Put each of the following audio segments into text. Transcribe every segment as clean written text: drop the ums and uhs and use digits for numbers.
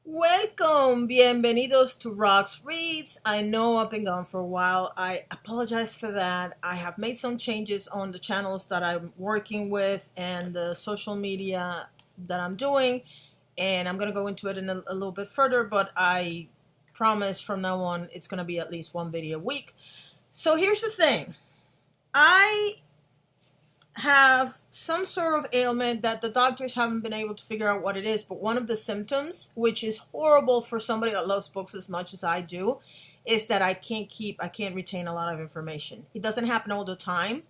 Welcome, bienvenidos to Rox Reads. I know I've been gone for a while. I apologize for that. I have made some changes on the channels that I'm working with and the social media that I'm doing, and I'm going to go into it in a little bit further, but I promise from now on it's going to be at least one video a week. So here's the thing. I have some sort of ailment that the doctors haven't been able to figure out what it is, but one of the symptoms, which is horrible for somebody that loves books as much as I do, is that I can't retain a lot of information. It doesn't happen all the time,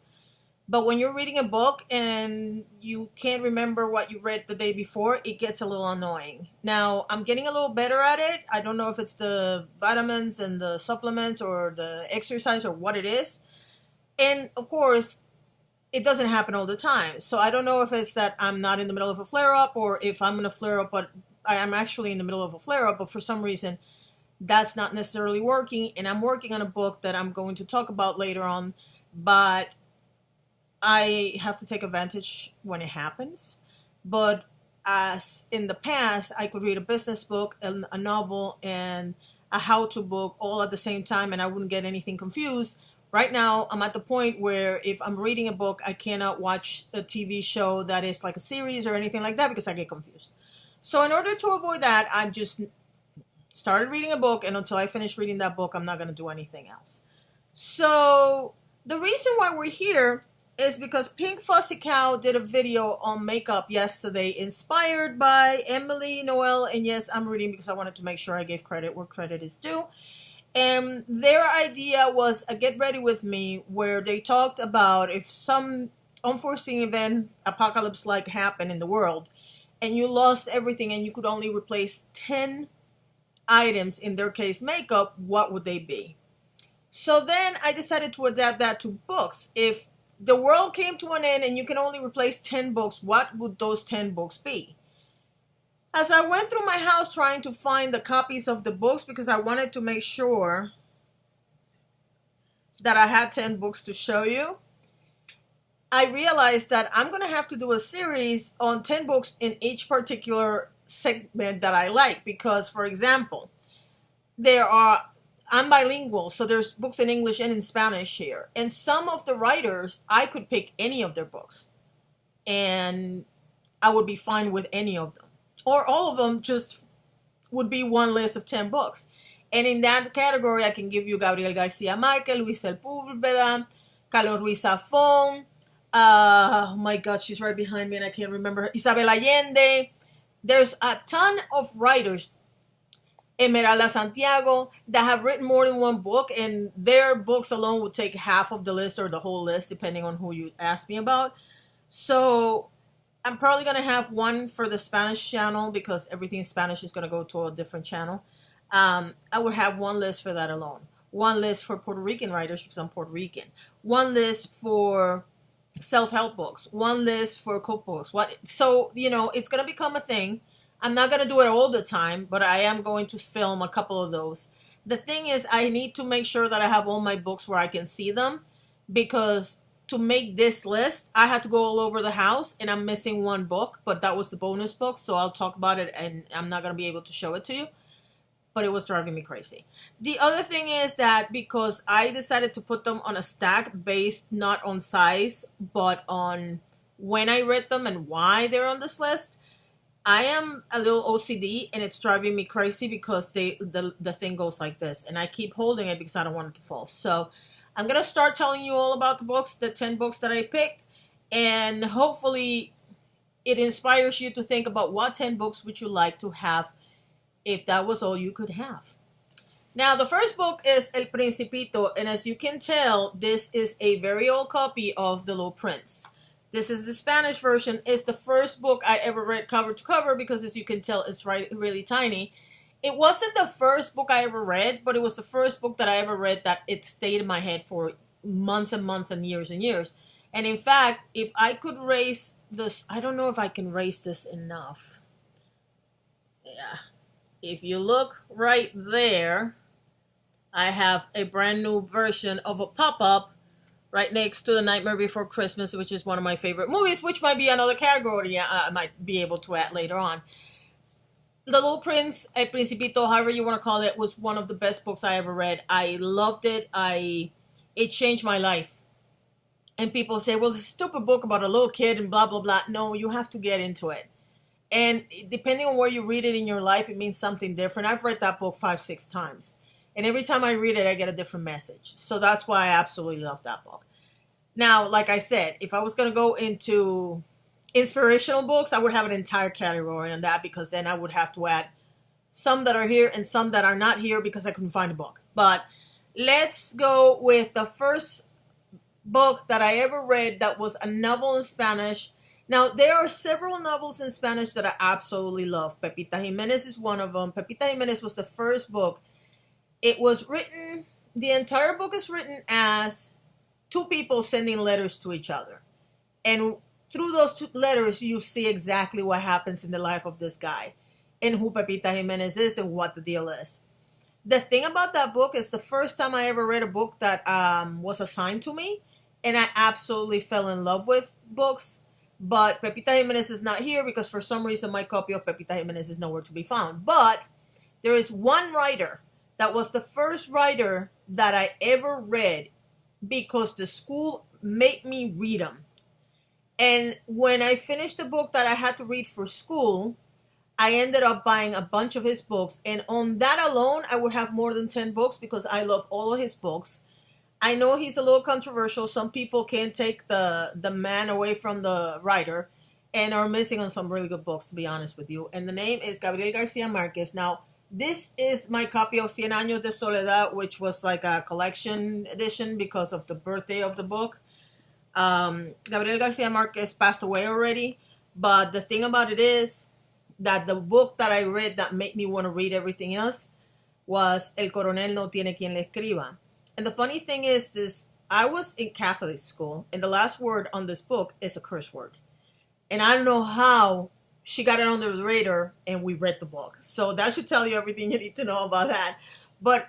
but when you're reading a book and you can't remember what you read the day before, it gets a little annoying. Now, I'm getting a little better at it. I don't know if it's the vitamins and the supplements or the exercise or what it is. And of course, it doesn't happen all the time. So I don't know if it's that I'm not in the middle of a flare-up or if I'm in a flare-up, but I am actually in the middle of a flare-up, but for some reason that's not necessarily working. And I'm working on a book that I'm going to talk about later on, but I have to take advantage when it happens. But as in the past, I could read a business book, a novel, and a how-to book all at the same time, and I wouldn't get anything confused. Right now, I'm at the point where if I'm reading a book, I cannot watch a TV show that is like a series or anything like that because I get confused. So in order to avoid that, I've just started reading a book, and until I finish reading that book, I'm not going to do anything else. So the reason why we're here is because Pink Fussy Cow did a video on makeup yesterday, inspired by Emily Noel, and yes, I'm reading because I wanted to make sure I gave credit where credit is due. And their idea was a Get Ready With Me, where they talked about if some unforeseen event, apocalypse-like, happened in the world, and you lost everything and you could only replace 10 items, in their case makeup, what would they be? So then I decided to adapt that to books. If the world came to an end and you can only replace 10 books, what would those 10 books be? As I went through my house trying to find the copies of the books, because I wanted to make sure that I had 10 books to show you, I realized that I'm going to have to do a series on 10 books in each particular segment that I like. Because, for example, I'm bilingual, so there's books in English and in Spanish here. And some of the writers, I could pick any of their books, and I would be fine with any of them. Or all of them just would be one list of 10 books. And in that category, I can give you Gabriel Garcia Marquez, Luis Sepúlveda, Carlos Ruiz Zafón. Oh my God, she's right behind me and I can't remember her. Isabel Allende. There's a ton of writers, Esmeralda Santiago, that have written more than one book, and their books alone would take half of the list or the whole list, depending on who you ask me about. So I'm probably going to have one for the Spanish channel because everything in Spanish is going to go to a different channel. I would have one list for that alone. One list for Puerto Rican writers because I'm Puerto Rican. One list for self-help books. One list for cookbooks. So, it's going to become a thing. I'm not going to do it all the time, but I am going to film a couple of those. The thing is, I need to make sure that I have all my books where I can see them, because to make this list, I had to go all over the house, and I'm missing one book, but that was the bonus book, so I'll talk about it, and I'm not going to be able to show it to you, but it was driving me crazy. The other thing is that because I decided to put them on a stack based not on size, but on when I read them and why they're on this list, I am a little OCD, and it's driving me crazy because the thing goes like this, and I keep holding it because I don't want it to fall. So I'm going to start telling you all about the books, the 10 books that I picked, and hopefully it inspires you to think about what 10 books would you like to have if that was all you could have. Now, the first book is El Principito, and as you can tell, this is a very old copy of The Little Prince. This is the Spanish version. It's the first book I ever read cover to cover because, as you can tell, it's really tiny. It wasn't the first book I ever read, but it was the first book that I ever read that it stayed in my head for months and months and years and years. And in fact, if I could raise this, I don't know if I can raise this enough. Yeah. If you look right there, I have a brand new version of a pop-up right next to The Nightmare Before Christmas, which is one of my favorite movies, which might be another category I might be able to add later on. The Little Prince, El Principito, however you want to call it, was one of the best books I ever read. I loved it. It changed my life. And people say, well, it's a stupid book about a little kid and blah, blah, blah. No, you have to get into it. And depending on where you read it in your life, it means something different. I've read that book 5, 6 times. And every time I read it, I get a different message. So that's why I absolutely love that book. Now, like I said, if I was going to go into inspirational books, I would have an entire category on that, because then I would have to add some that are here and some that are not here because I couldn't find a book. But let's go with the first book that I ever read that was a novel in Spanish. Now, there are several novels in Spanish that I absolutely love. Pepita Jimenez is one of them. Pepita Jimenez was the first book. It was written, the entire book is written as two people sending letters to each other. And through those two letters, you see exactly what happens in the life of this guy and who Pepita Jimenez is and what the deal is. The thing about that book is the first time I ever read a book that was assigned to me, and I absolutely fell in love with books. But Pepita Jimenez is not here because for some reason my copy of Pepita Jimenez is nowhere to be found. But there is one writer that was the first writer that I ever read because the school made me read them. And when I finished the book that I had to read for school, I ended up buying a bunch of his books. And on that alone, I would have more than 10 books because I love all of his books. I know he's a little controversial. Some people can't take the man away from the writer and are missing on some really good books, to be honest with you. And the name is Gabriel Garcia Marquez. Now, this is my copy of Cien Años de Soledad, which was like a collection edition because of the birthday of the book. Gabriel Garcia Marquez passed away already. But the thing about it is that the book that I read that made me want to read everything else was El Coronel no tiene quien le escriba. And the funny thing is this, I was in Catholic school, and the last word on this book is a curse word. And I don't know how she got it under the radar, and we read the book. So that should tell you everything you need to know about that. But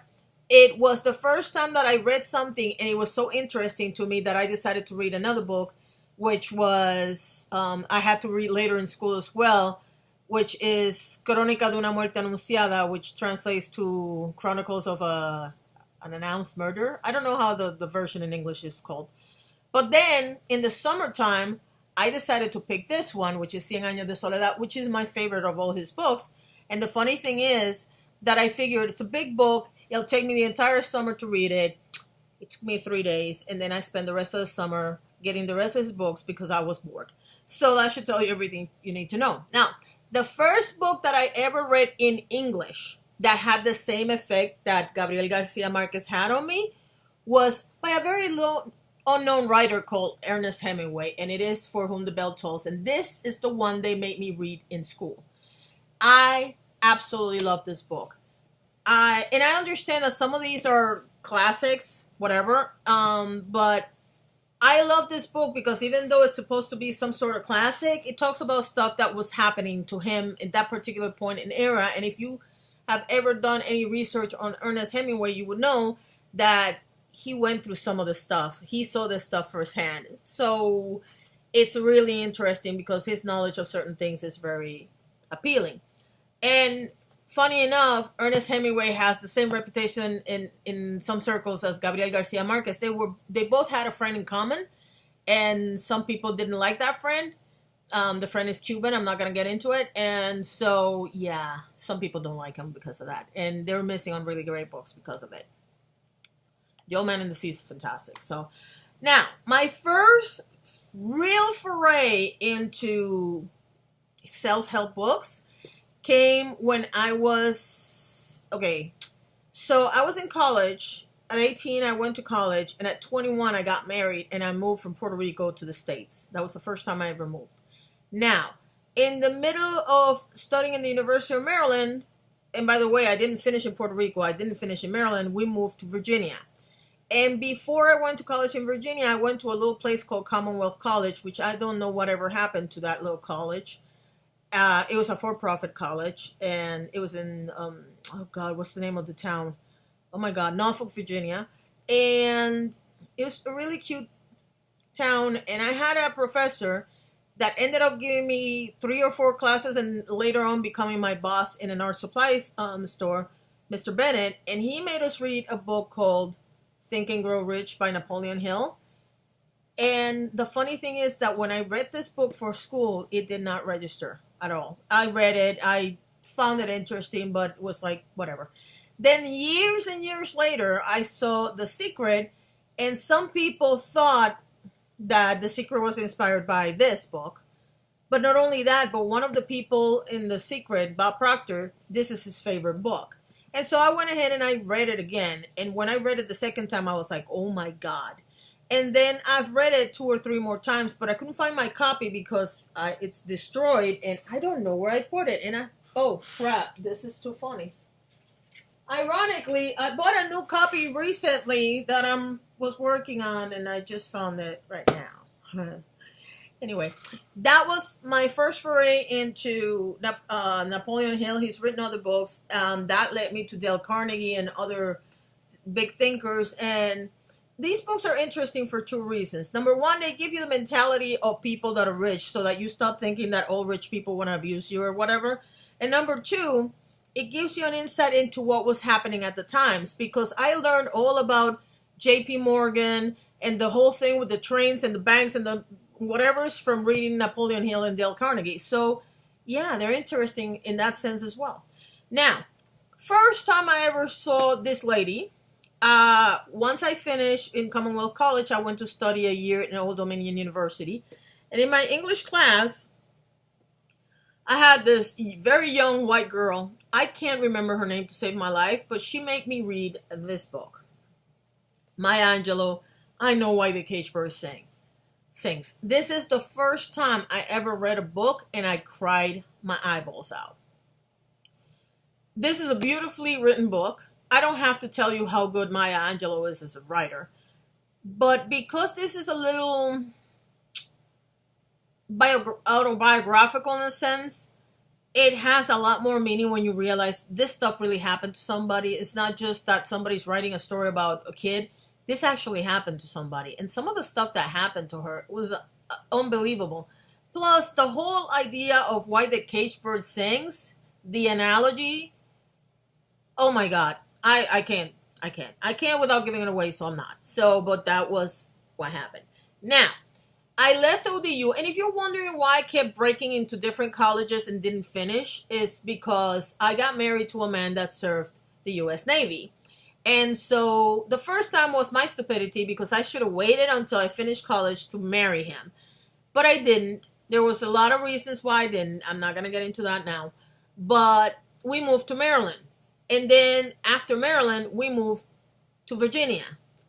it was the first time that I read something, and it was so interesting to me that I decided to read another book, which was, I had to read later in school as well, which is Crónica de una muerte anunciada, which translates to Chronicles of an announced murder. I don't know how the version in English is called. But then, in the summertime, I decided to pick this one, which is Cien Años de Soledad, which is my favorite of all his books. And the funny thing is that I figured it's a big book. It'll take me the entire summer to read it. It took me 3 days. And then I spent the rest of the summer getting the rest of his books because I was bored. So that should tell you everything you need to know. Now, the first book that I ever read in English that had the same effect that Gabriel Garcia Marquez had on me was by a very unknown writer called Ernest Hemingway, and it is For Whom the Bell Tolls. And this is the one they made me read in school. I absolutely love this book. I understand that some of these are classics, whatever, but I love this book because even though it's supposed to be some sort of classic, it talks about stuff that was happening to him in that particular point in era. And if you have ever done any research on Ernest Hemingway, you would know that he went through some of the stuff. He saw this stuff firsthand. So it's really interesting because his knowledge of certain things is very appealing. And funny enough, Ernest Hemingway has the same reputation in some circles as Gabriel Garcia Marquez. They both had a friend in common, and some people didn't like that friend. The friend is Cuban. I'm not going to get into it. And so, yeah, some people don't like him because of that. And they're missing on really great books because of it. The Old Man and the Sea is fantastic. So, now, my first real foray into self-help books came when I was, so I was in college. At 18, I went to college. And at 21, I got married. And I moved from Puerto Rico to the States. That was the first time I ever moved. Now, in the middle of studying in the University of Maryland, and by the way, I didn't finish in Puerto Rico, I didn't finish in Maryland, we moved to Virginia. And before I went to college in Virginia, I went to a little place called Commonwealth College, which I don't know whatever happened to that little college. It was a for-profit college, and it was in, what's the name of the town? Oh my God, Norfolk, Virginia. And it was a really cute town, and I had a professor. that ended up giving me 3 or 4 classes and later on becoming my boss in an art supplies store, Mr. Bennett, and he made us read a book called Think and Grow Rich by Napoleon Hill. And the funny thing is that when I read this book for school, it did not register at all. I read it, I found it interesting, but it was like, whatever. Then years and years later, I saw The Secret, and some people thought that The Secret was inspired by this book. But not only that, but one of the people in The Secret, Bob Proctor, this is his favorite book. And so I went ahead and I read it again. And when I read it the second time, I was like, oh my God. And then I've read it 2 or 3 more times, but I couldn't find my copy because it's destroyed and I don't know where I put it. And oh crap, this is too funny. Ironically, I bought a new copy recently that I was working on, and I just found it right now. Anyway, that was my first foray into Napoleon Hill. He's written other books. That led me to Dale Carnegie and other big thinkers. And these books are interesting for 2 reasons. Number one, they give you the mentality of people that are rich so that you stop thinking that all rich people want to abuse you or whatever. And number 2, it gives you an insight into what was happening at the times, because I learned all about JP Morgan and the whole thing with the trains and the banks and the whatever's from reading Napoleon Hill and Dale Carnegie. So yeah, they're interesting in that sense as well. Now, first time I ever saw this lady, once I finished in Commonwealth College, I went to study a year in Old Dominion University. And in my English class, I had this very young white girl. I can't remember her name to save my life, but she made me read this book. Maya Angelou, I Know Why the Caged Bird Sings. This is the first time I ever read a book and I cried my eyeballs out. This is a beautifully written book. I don't have to tell you how good Maya Angelou is as a writer. But because this is a little autobiographical in a sense, it has a lot more meaning when you realize this stuff really happened to somebody. It's not just that somebody's writing a story about a kid. This actually happened to somebody. And some of the stuff that happened to her was unbelievable. Plus, the whole idea of why the caged bird sings, the analogy, oh my God. I can't without giving it away, so I'm not. But that was what happened. Now, I left ODU, and if you're wondering why I kept breaking into different colleges and didn't finish, it's because I got married to a man that served the U.S. Navy. And so the first time was my stupidity because I should have waited until I finished college to marry him. But I didn't. There was a lot of reasons why I didn't. I'm not going to get into that now. But we moved to Maryland. And then after Maryland, we moved to Virginia.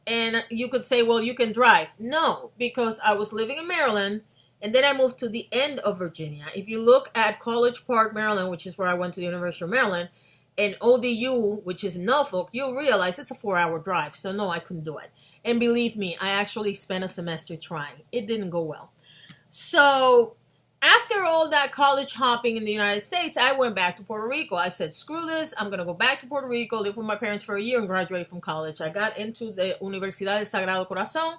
And you could say, well, you can drive. No, because I was living in Maryland, and then I moved to the end of Virginia. If you look at College Park, Maryland, which is where I went to the University of Maryland, and ODU, which is in Norfolk, you'll realize it's a 4-hour drive. So no, I couldn't do it. And believe me, I actually spent a semester trying. It didn't go well. So after all that college hopping in the United States, I went back to Puerto Rico. I said, screw this. I'm going to go back to Puerto Rico, live with my parents for a year, and graduate from college. I got into the Universidad del Sagrado Corazón,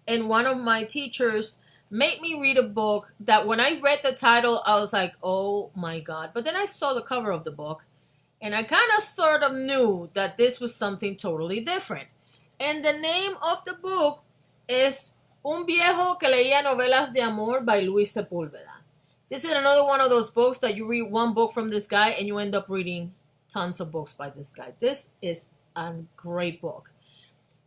and one of my teachers made me read a book that when I read the title, I was like, oh my God. But then I saw the cover of the book, and I kind of sort of knew that this was something totally different. And the name of the book is Un Viejo que Leía Novelas de Amor by Luis Sepúlveda. This is another one of those books that you read one book from this guy and you end up reading tons of books by this guy. This is a great book.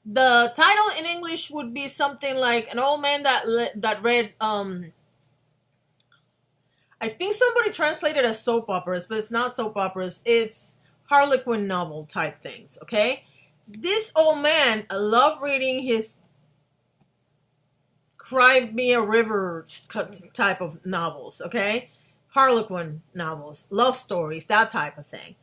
The title in English would be something like An Old Man that read, I think somebody translated as soap operas, but it's not soap operas. It's Harlequin novel type things, okay? This old man loved reading his Cry Me a River type of novels, okay? Harlequin novels, love stories, that type of thing.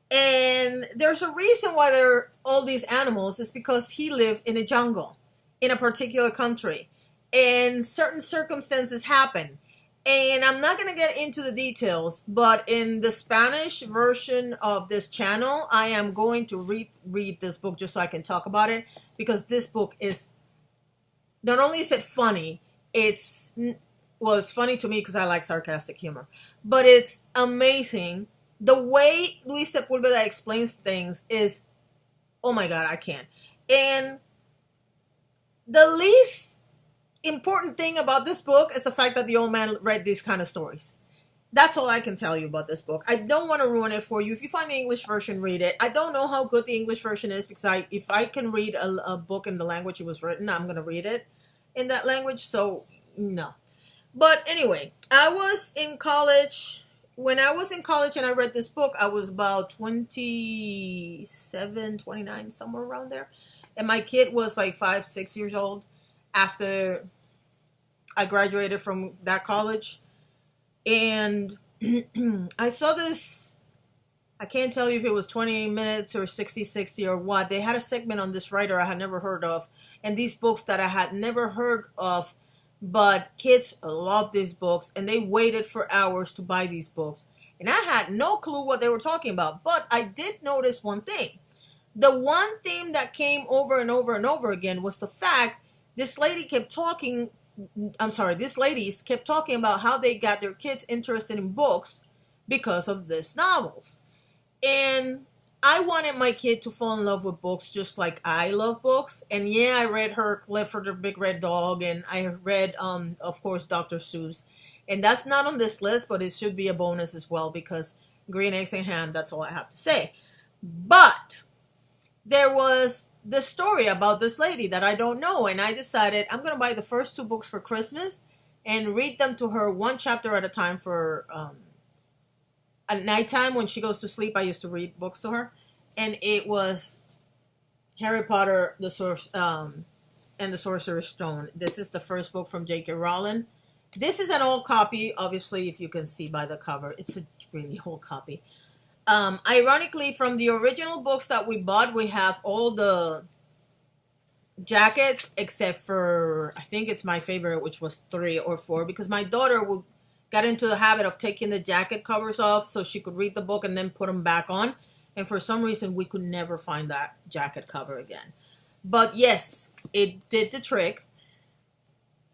And there's a reason why there are all these animals. It's because he lived in a jungle in a particular country. And certain circumstances happen. And I'm not going to get into the details, but in the Spanish version of this channel, I am going to read this book just so I can talk about it. Because this book is, not only is it funny, it's well, it's funny to me because I like sarcastic humor, but it's amazing. The way Luis Sepulveda explains things is, oh my God, I can't. And the least important thing about this book is the fact that the old man read these kind of stories. That's all I can tell you about this book. I don't want to ruin it for you. If you find the English version, read it. I don't know how good the English version is because if I can read a book in the language it was written, I'm going to read it in that language. So, no. But anyway, I was in college. When I was in college and I read this book, I was about 27, 29, somewhere around there. And my kid was like 5, 6 years old after I graduated from that college. And I saw this, I can't tell you if it was 20 minutes or 60 or what. They had a segment on this writer I had never heard of. And these books that I had never heard of. But kids love these books. And they waited for hours to buy these books. And I had no clue what they were talking about. But I did notice one thing. The one theme that came over and over and over again was the fact this ladies kept talking about how they got their kids interested in books because of these novels. And I wanted my kid to fall in love with books just like I love books. And yeah, I read her Clifford the Big Red Dog, and I read, of course, Dr. Seuss. And that's not on this list, but it should be a bonus as well because green eggs and ham, that's all I have to say. But there was this story about this lady that I don't know, and I decided I'm going to buy the first 2 books for Christmas and read them to her one chapter at a time for at nighttime when she goes to sleep. I used to read books to her, and it was Harry Potter and the Sorcerer's Stone. This is the first book from J.K. Rowling. This is an old copy, obviously, if you can see by the cover. It's a really old copy. Ironically, from the original books that we bought, we have all the jackets except for, I think it's my favorite, which was 3 or 4, because my daughter got into the habit of taking the jacket covers off so she could read the book and then put them back on. And for some reason, we could never find that jacket cover again. But yes, it did the trick.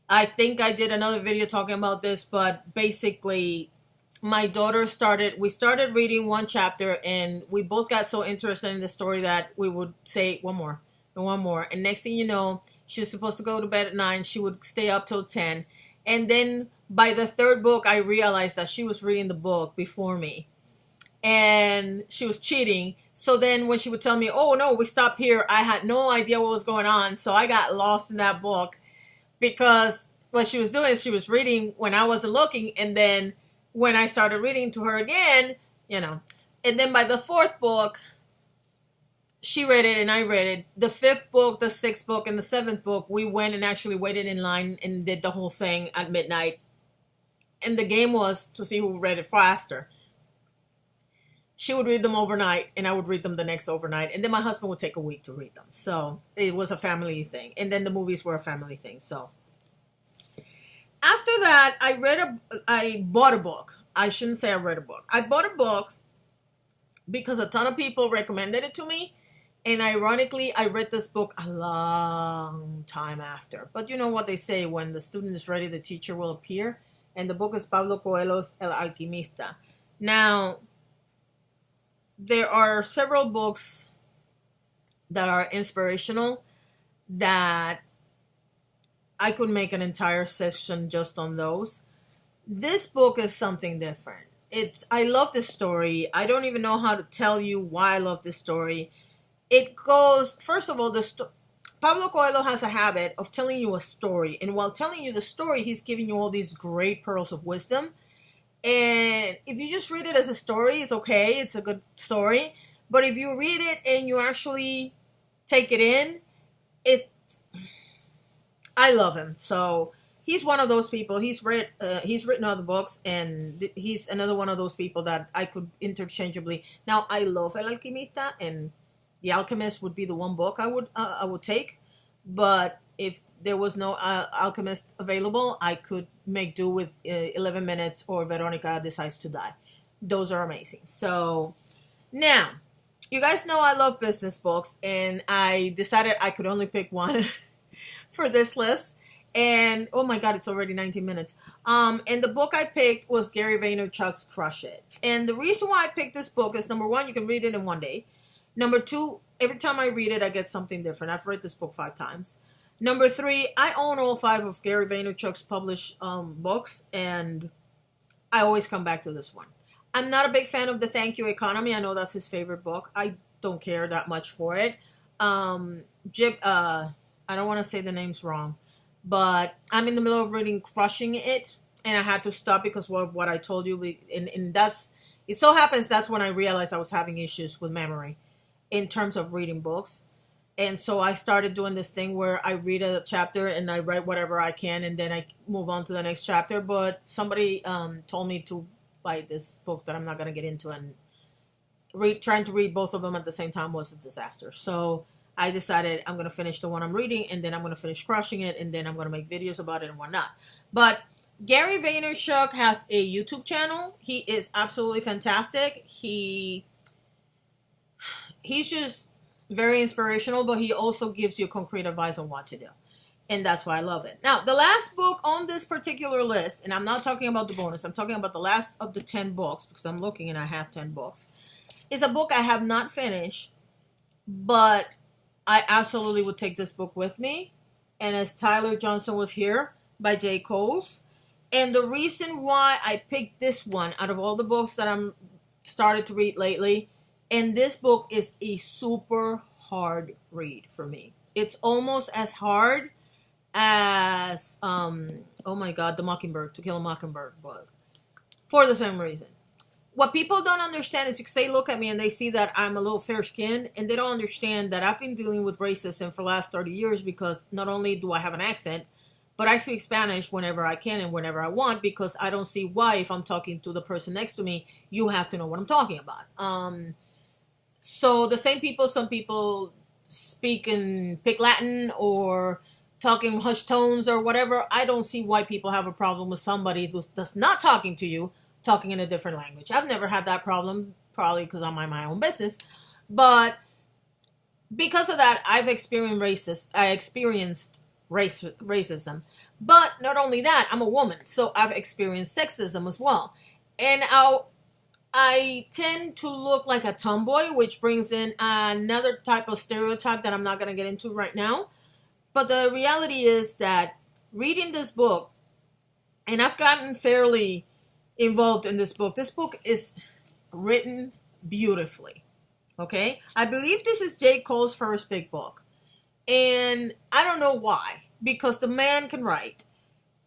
I think I did another video talking about this, but basically my daughter we started reading one chapter, and we both got so interested in the story that we would say one more and one more. And next thing you know, she was supposed to go to bed at 9. She would stay up till 10. And then by the 3rd book, I realized that she was reading the book before me. And she was cheating. So then when she would tell me, oh no, we stopped here, I had no idea what was going on. So I got lost in that book because what she was doing is she was reading when I wasn't looking, and then when I started reading to her again, and then by the 4th book, she read it and I read it. The 5th book, the 6th book, and the 7th book, we went and actually waited in line and did the whole thing at midnight. And the game was to see who read it faster. She would read them overnight, and I would read them the next overnight. And then my husband would take a week to read them. So it was a family thing. And then the movies were a family thing. So after that, I bought a book. I shouldn't say I read a book. I bought a book because a ton of people recommended it to me. And ironically, I read this book a long time after. But you know what they say, when the student is ready, the teacher will appear. And the book is Pablo Coelho's El Alquimista. Now, there are several books that are inspirational that I could make an entire session just on those. This book is something different. I love this story. I don't even know how to tell you why I love this story. It goes, first of all, Pablo Coelho has a habit of telling you a story. And while telling you the story, he's giving you all these great pearls of wisdom. And if you just read it as a story, it's okay. It's a good story. But if you read it and you actually take it in, I love him. So he's one of those people. He's written other books, and he's another one of those people that I could interchangeably. Now, I love El Alquimista, and The Alchemist would be the one book I would take. But if there was no Alchemist available, I could make do with 11 Minutes or Veronica Decides to Die. Those are amazing. So now, you guys know I love business books, and I decided I could only pick one for this list. And oh my God, it's already 19 minutes. And the book I picked was Gary Vaynerchuk's Crush It. And the reason why I picked this book is, number one, you can read it in one day. Number two, every time I read it, I get something different. I've read this book 5 times. Number three, I own all 5 of Gary Vaynerchuk's published books, and I always come back to this one. I'm not a big fan of The Thank You Economy. I know that's his favorite book. I don't care that much for it. I don't want to say the names wrong, but I'm in the middle of reading Crushing It, and I had to stop because of what I told you. And that's, it so happens that's when I realized I was having issues with memory in terms of reading books. And so I started doing this thing where I read a chapter and I write whatever I can, and then I move on to the next chapter. But somebody told me to buy this book that I'm not going to get into, and trying to read both of them at the same time was a disaster. So I decided I'm going to finish the one I'm reading, and then I'm going to finish Crushing It, and then I'm going to make videos about it and whatnot. But Gary Vaynerchuk has a YouTube channel. He is absolutely fantastic. He's just very inspirational, but he also gives you concrete advice on what to do. And that's why I love it. Now, the last book on this particular list, and I'm not talking about the bonus, I'm talking about the last of the 10 books, because I'm looking and I have 10 books, is a book I have not finished, but I absolutely would take this book with me. And as Tyler Johnson Was Here by J. Coles. And the reason why I picked this one out of all the books that I'm started to read lately, and this book is a super hard read for me. It's almost as hard as, oh my God, The Mockingbird, To Kill a Mockingbird book. For the same reason. What people don't understand is because they look at me and they see that I'm a little fair-skinned, and they don't understand that I've been dealing with racism for the last 30 years because not only do I have an accent, but I speak Spanish whenever I can and whenever I want, because I don't see why, if I'm talking to the person next to me, you have to know what I'm talking about. So the same people, some people speak in Pic Latin or talk in hushed tones or whatever. I don't see why people have a problem with somebody that's not talking to you, talking in a different language. I've never had that problem, probably because I'm in my own business. But because of that, I've experienced racism. But not only that, I'm a woman, so I've experienced sexism as well. And I tend to look like a tomboy, which brings in another type of stereotype that I'm not going to get into right now. But the reality is that reading this book, and I've gotten fairly involved in this book is written beautifully. Okay? I believe this is J. Cole's first big book. And I don't know why, because the man can write.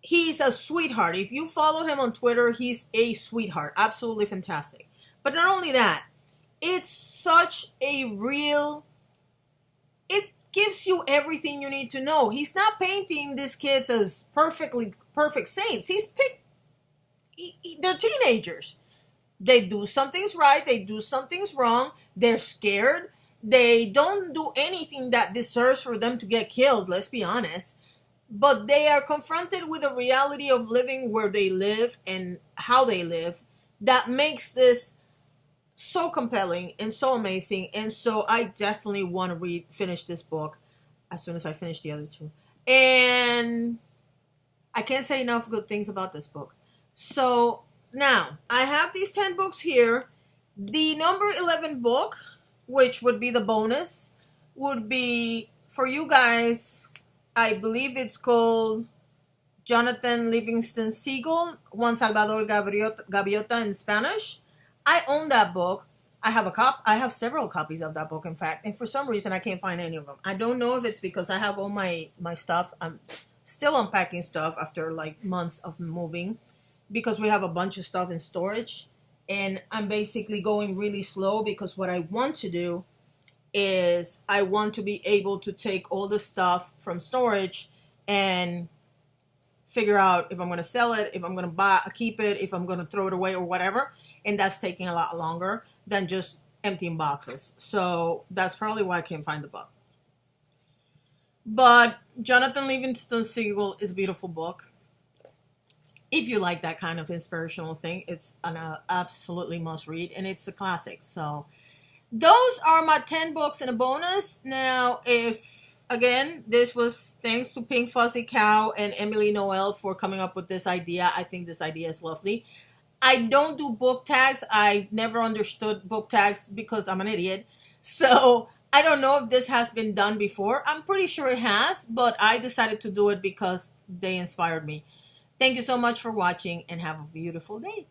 He's a sweetheart. If you follow him on Twitter, he's a sweetheart. Absolutely fantastic. But not only that, it's such a real, it gives you everything you need to know. He's not painting these kids as perfect saints. They're teenagers. They do some things right. They do some things wrong. They're scared. They don't do anything that deserves for them to get killed, let's be honest. But they are confronted with the reality of living where they live and how they live that makes this so compelling and so amazing. And so I definitely want to finish this book as soon as I finish the other 2. And I can't say enough good things about this book. So now I have these 10 books here. The number 11 book, which would be the bonus, would be for you guys. I believe it's called Jonathan Livingston Seagull, Juan Salvador Gaviota in Spanish. I own that book. I have several copies of that book, in fact, and for some reason I can't find any of them. I don't know if it's because I have all my stuff. I'm still unpacking stuff after like months of moving, because we have a bunch of stuff in storage, and I'm basically going really slow because what I want to do is I want to be able to take all the stuff from storage and figure out if I'm going to sell it, if I'm going to keep it, if I'm going to throw it away or whatever. And that's taking a lot longer than just emptying boxes. So that's probably why I can't find the book. But Jonathan Livingston Seagull is a beautiful book. If you like that kind of inspirational thing, it's an absolutely must read, and it's a classic. So those are my 10 books and a bonus. Now, if again, this was thanks to Pink Fuzzy Cow and Emily Noel for coming up with this idea. I think this idea is lovely. I don't do book tags. I never understood book tags because I'm an idiot. So I don't know if this has been done before. I'm pretty sure it has, but I decided to do it because they inspired me. Thank you so much for watching and have a beautiful day.